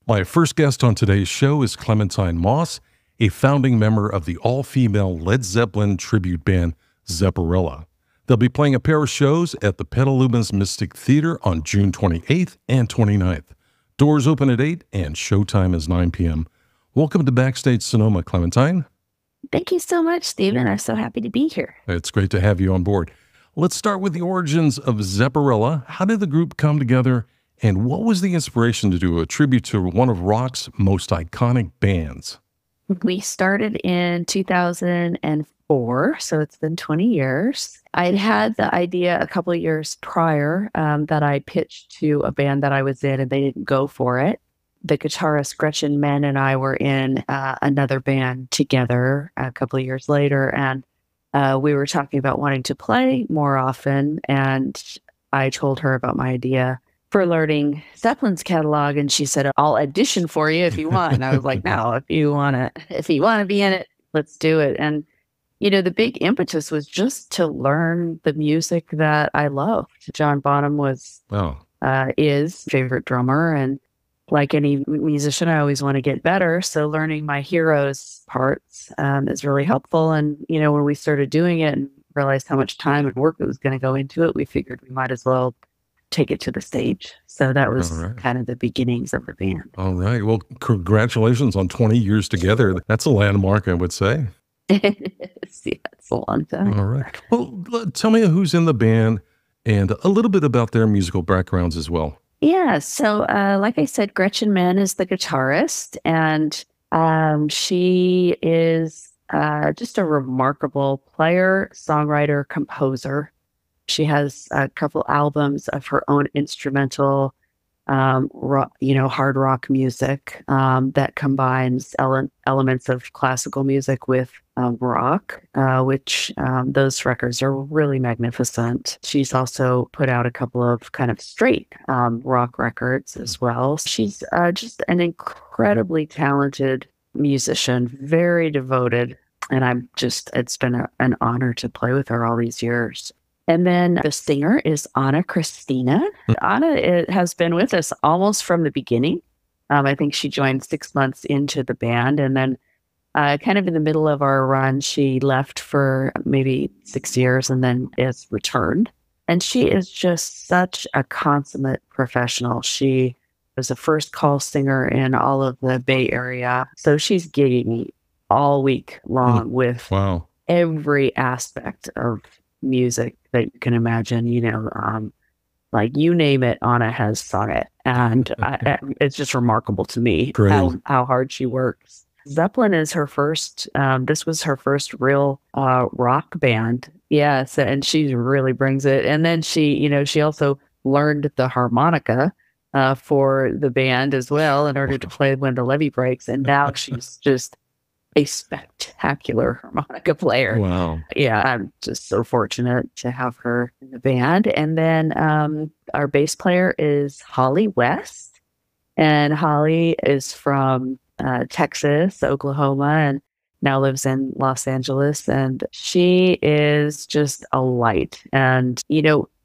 My first guest on today's show is Clementine Moss, a founding member of the all-female Led Zeppelin tribute band Zepparella. They'll be playing a pair of shows at the Petaluma's Mystic Theater on June 28th and 29th. Doors open at 8 and showtime is 9 p.m. Welcome to Backstage Sonoma, Clementine. Thank you so much, Stephen. I'm so happy to be here. It's great to have you on board. Let's start with the origins of Zepparella. How did the group come together, and what was the inspiration to do a tribute to one of rock's most iconic bands? We started in 2004, so it's been 20 years. I'd had the idea a couple of years prior that I pitched to a band that I was in, and they didn't go for it. The guitarist Gretchen Menn and I were in another band together a couple of years later, and we were talking about wanting to play more often, and I told her about my idea for learning Zeppelin's catalog, and she said, "I'll audition for you if you want." And I was like, "No, if you want to be in it, let's do it." And the big impetus was just to learn the music that I loved. John Bonham was is favorite drummer, and like any musician, I always want to get better. So learning my heroes' parts is really helpful. And when we started doing it and realized how much time and work it was going to go into it, we figured we might as well take it to the stage. So that was kind of the beginnings of the band. All right. Well, congratulations on 20 years together. That's a landmark, I would say. Yeah, it's a long time. All right. Well, tell me who's in the band and a little bit about their musical backgrounds as well. Yeah. So like I said, Gretchen Menn is the guitarist, and she is just a remarkable player, songwriter, composer. She has a couple albums of her own instrumental, hard rock music that combines elements of classical music with rock, which those records are really magnificent. She's also put out a couple of kind of straight rock records as well. She's just an incredibly talented musician, very devoted, and it's been an honor to play with her all these years. And then the singer is Anna Kristina. Anna has been with us almost from the beginning. I think she joined 6 months into the band. And then kind of in the middle of our run, she left for maybe 6 years and then is returned. And she is just such a consummate professional. She was a first call singer in all of the Bay Area. So she's gigging all week long with every aspect of music that you can imagine, like you name it, Anna has sung it. And it's just remarkable to me how hard she works. Zeppelin is her first, this was her first real rock band. Yes. And she really brings it. And then she also learned the harmonica for the band as well in order to play when the levee breaks. And now she's just a spectacular harmonica player. Wow. Yeah, I'm just so fortunate to have her in the band. And then our bass player is Holly West. And Holly is from Texas, Oklahoma, and now lives in Los Angeles. And she is just a light. And,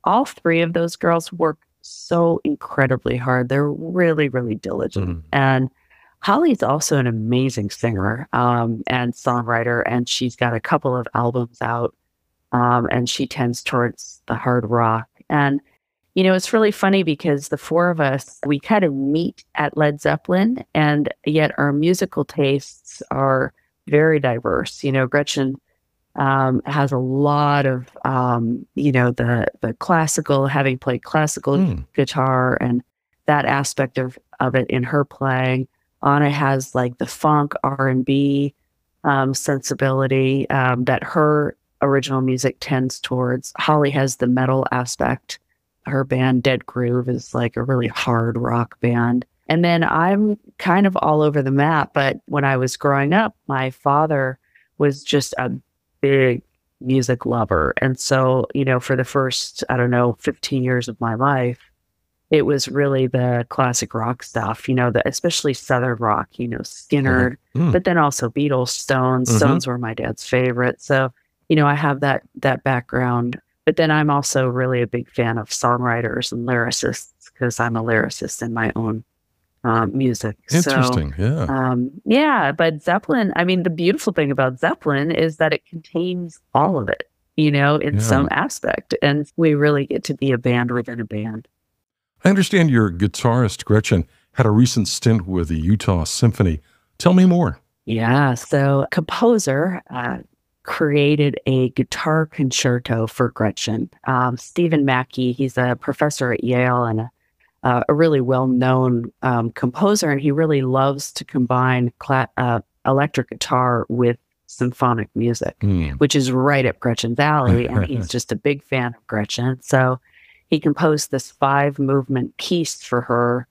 all three of those girls work so incredibly hard. They're really, really diligent. And Holly's also an amazing singer and songwriter, and she's got a couple of albums out, and she tends towards the hard rock. And, it's really funny because the four of us, we kind of meet at Led Zeppelin, and yet our musical tastes are very diverse. Gretchen has a lot of, the classical, having played classical guitar and that aspect of it in her playing. Anna has like the funk R&B sensibility that her original music tends towards. Holly has the metal aspect. Her band Dead Groove is like a really hard rock band. And then I'm kind of all over the map. But when I was growing up, my father was just a big music lover. And so, for the first, 15 years of my life, it was really the classic rock stuff, especially Southern rock, Skinner, but then also Beatles, Stones. Stones were my dad's favorite. So, I have that background. But then I'm also really a big fan of songwriters and lyricists because I'm a lyricist in my own music. Interesting. So, yeah, but Zeppelin, I mean, the beautiful thing about Zeppelin is that it contains all of it, in some aspect. And we really get to be a band within a band. I understand your guitarist, Gretchen, had a recent stint with the Utah Symphony. Tell me more. Yeah, so composer created a guitar concerto for Gretchen. Stephen Mackey, he's a professor at Yale and a really well-known composer, and he really loves to combine electric guitar with symphonic music, which is right up Gretchen's alley, and he's just a big fan of Gretchen. So he composed this 5-movement piece for her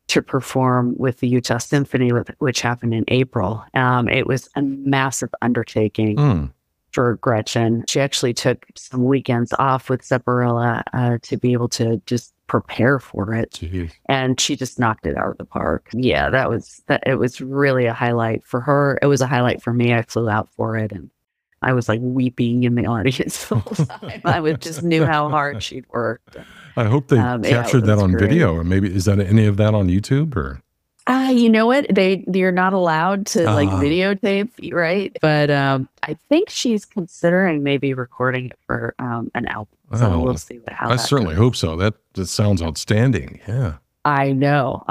to perform with the Utah Symphony, which happened in April. It was a massive undertaking for Gretchen. She actually took some weekends off with Zepparella to be able to just prepare for it. Jeez. And she just knocked it out of the park. Yeah, it was really a highlight for her. It was a highlight for me. I flew out for it, and I was like weeping in the audience the whole time. I just knew how hard she'd worked. I hope they captured that on video, or maybe is that any of that on YouTube or? You know what? You're not allowed to videotape, right? But I think she's considering maybe recording it for an album. So we'll see how. I certainly hope so. That sounds outstanding. Yeah. I know.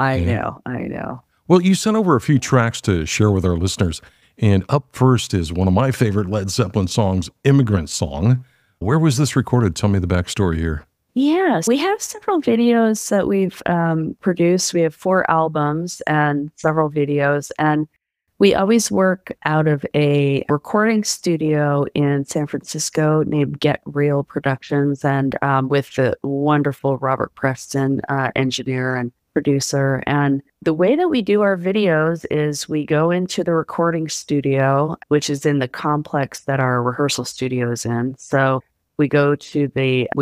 Well, you sent over a few tracks to share with our listeners, and up first is one of my favorite Led Zeppelin songs, "Immigrant Song." Where was this recorded? Tell me the backstory here. Yes, we have several videos that we've produced. We have 4 albums and several videos, and we always work out of a recording studio in San Francisco named Get Real Productions, and with the wonderful Robert Preston, engineer and producer. And the way that we do our videos is we go into the recording studio, which is in the complex that our rehearsal studio is in. So we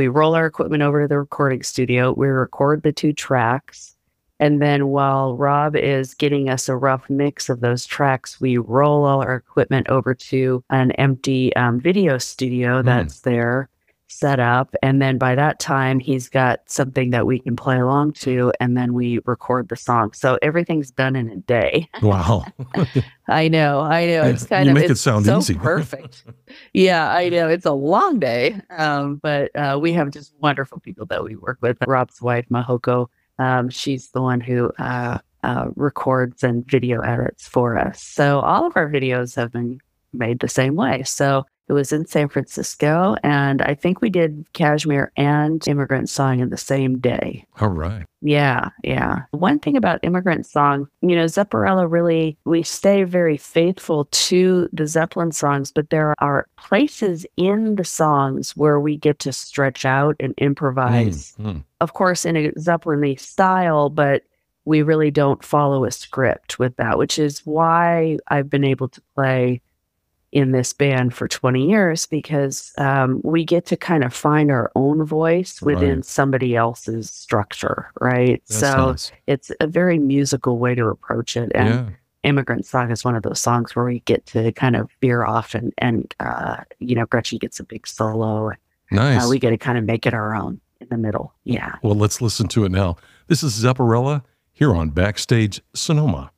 roll our equipment over to the recording studio, we record the 2 tracks, and then while Rob is getting us a rough mix of those tracks, we roll all our equipment over to an empty video studio that's there set up, and then by that time, he's got something that we can play along to, and then we record the song. So everything's done in a day. Wow. I know. It's kind of, it sound so easy. Perfect. Yeah, I know. It's a long day, but we have just wonderful people that we work with. Rob's wife, Mahoko, she's the one who records and video edits for us. So all of our videos have been made the same way. So it was in San Francisco, and I think we did Kashmir and Immigrant Song in the same day. All right. Yeah. One thing about Immigrant Song, Zepparella we stay very faithful to the Zeppelin songs, but there are places in the songs where we get to stretch out and improvise. Of course, in a Zeppelin-y style, but we really don't follow a script with that, which is why I've been able to play in this band for 20 years, because we get to kind of find our own voice within somebody else's structure, right? It's a very musical way to approach it. And Immigrant Song is one of those songs where we get to kind of veer off and Gretchen gets a big solo. Nice. We get to kind of make it our own in the middle. Yeah. Well, let's listen to it now. This is Zepparella here on Backstage Sonoma.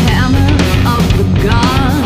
Hammer of the gods.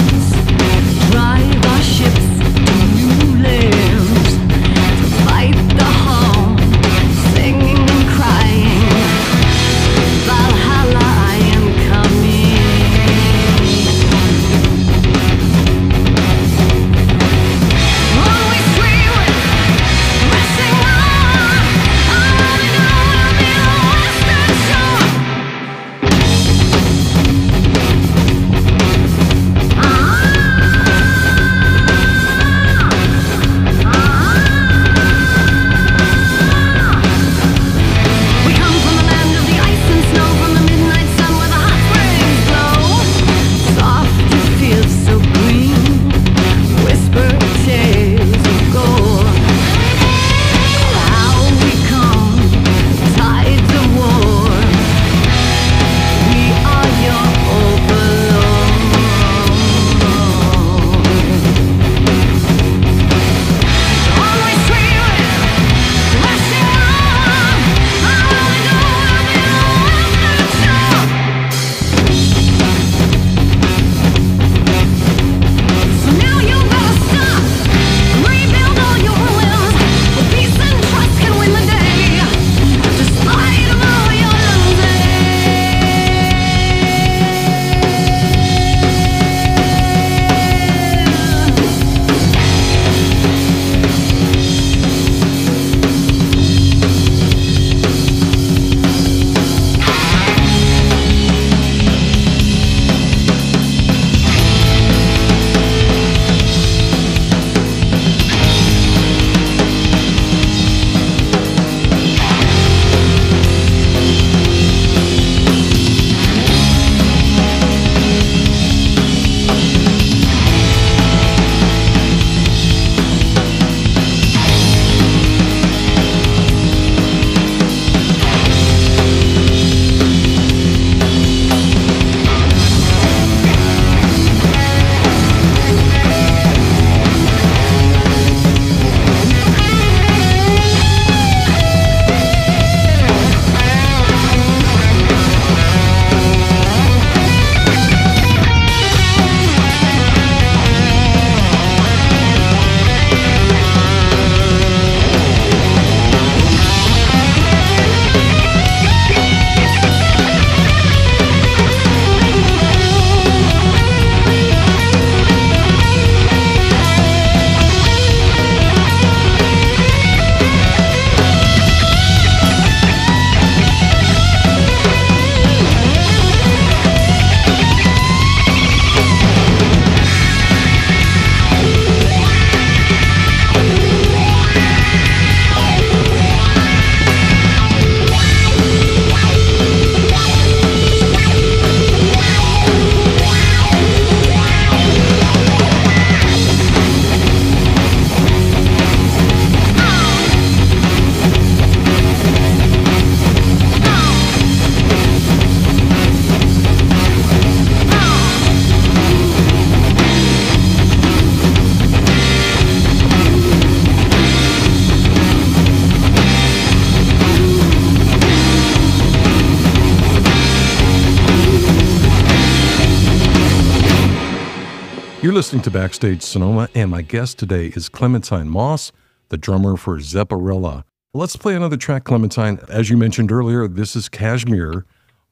You're listening to Backstage Sonoma, and my guest today is Clementine Moss, the drummer for Zepparella. Let's play another track, Clementine. As you mentioned earlier, this is Kashmir.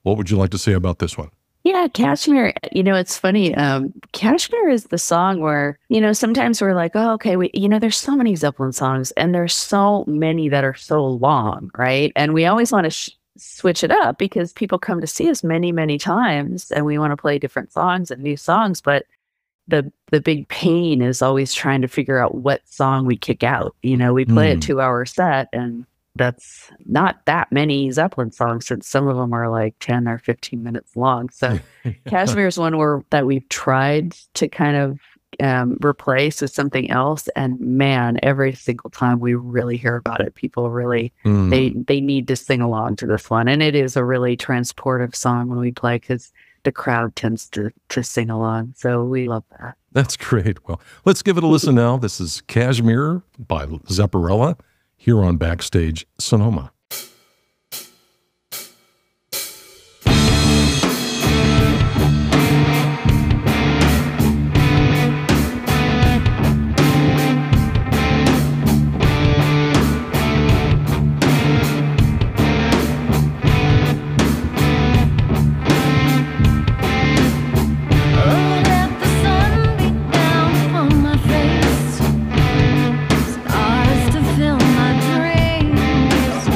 What would you like to say about this one? Yeah, Kashmir, it's funny. Kashmir is the song where, sometimes we're like, oh, okay, there's so many Zeppelin songs and there's so many that are so long, right? And we always want to switch it up because people come to see us many, many times and we want to play different songs and new songs. But the big pain is always trying to figure out what song we kick out. We play a 2-hour set and that's not that many Zeppelin songs since some of them are like 10 or 15 minutes long. So Kashmir is one that we've tried to kind of replace with something else. And man, every single time we really hear about it, people really, they need to sing along to this one. And it is a really transportive song when we play because the crowd tends to sing along. So we love that. That's great. Well, let's give it a listen now. This is Kashmir by Zepparella here on Backstage Sonoma. Stars to fill my dreams.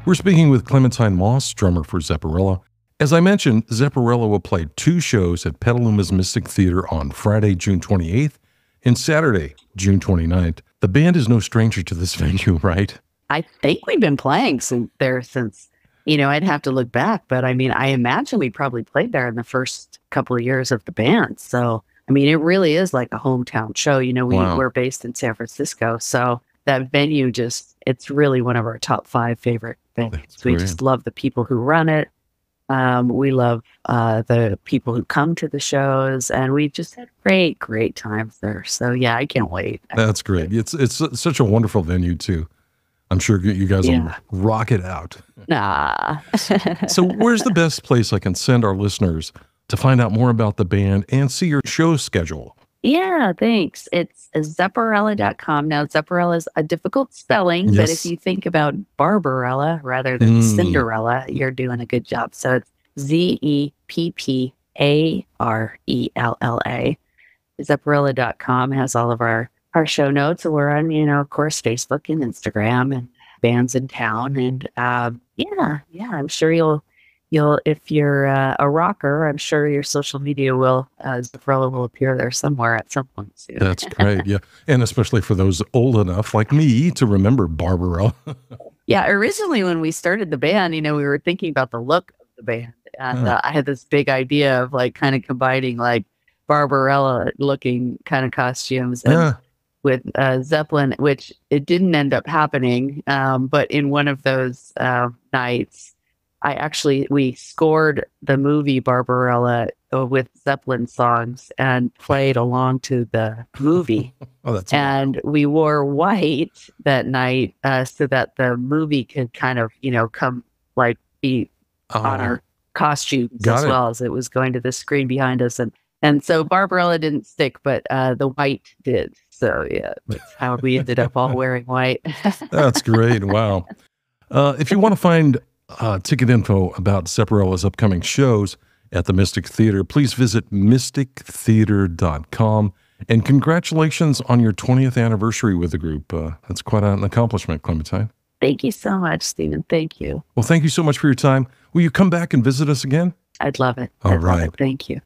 We're speaking with Clementine Moss, drummer for Zepparella. As I mentioned, Zepparella will play 2 shows at Petaluma's Mystic Theater on Friday, June 28th and Saturday, June 29th. The band is no stranger to this venue, right? I think we've been playing since, I'd have to look back, but I mean, I imagine we probably played there in the first couple of years of the band. So, I mean, it really is like a hometown show. We're based in San Francisco. So that venue it's really one of our top 5 favorite venues. We just love the people who run it. We love the people who come to the shows, and we've just had great times there. So yeah, I can't wait. That's great. It's such a wonderful venue too. I'm sure you guys will rock it out. Nah. So where's the best place I can send our listeners to find out more about the band and see your show schedule? Yeah, thanks. It's Zepparella.com. Now, Zepparella is a difficult spelling, but if you think about Barbarella rather than Cinderella, you're doing a good job. So it's Zepparella. Zepparella.com has all of our show notes. We're on, of course, Facebook and Instagram and bands in town. And I'm sure you'll if you're a rocker, I'm sure your social media Zepparella will appear there somewhere at some point soon. That's great. Yeah. And especially for those old enough like me to remember Barbarella. Yeah. Originally when we started the band, we were thinking about the look of the band. And I had this big idea of like kind of combining like Barbarella looking kind of costumes and with Zeppelin, which it didn't end up happening. But in one of those nights, we scored the movie Barbarella with Zeppelin songs and played along to the movie. And we wore white that night so that the movie could kind of, come like be on our costumes well as it was going to the screen behind us. And so Barbarella didn't stick, but the white did. So yeah, that's how we ended up all wearing white. That's great. Wow. If you want to find ticket info about Zepparella's upcoming shows at the Mystic Theater, please visit mystictheater.com. And congratulations on your 20th anniversary with the group. That's quite an accomplishment, Clementine. Thank you so much, Stephen. Thank you. Well, thank you so much for your time. Will you come back and visit us again? I'd love it. All right. Thank you.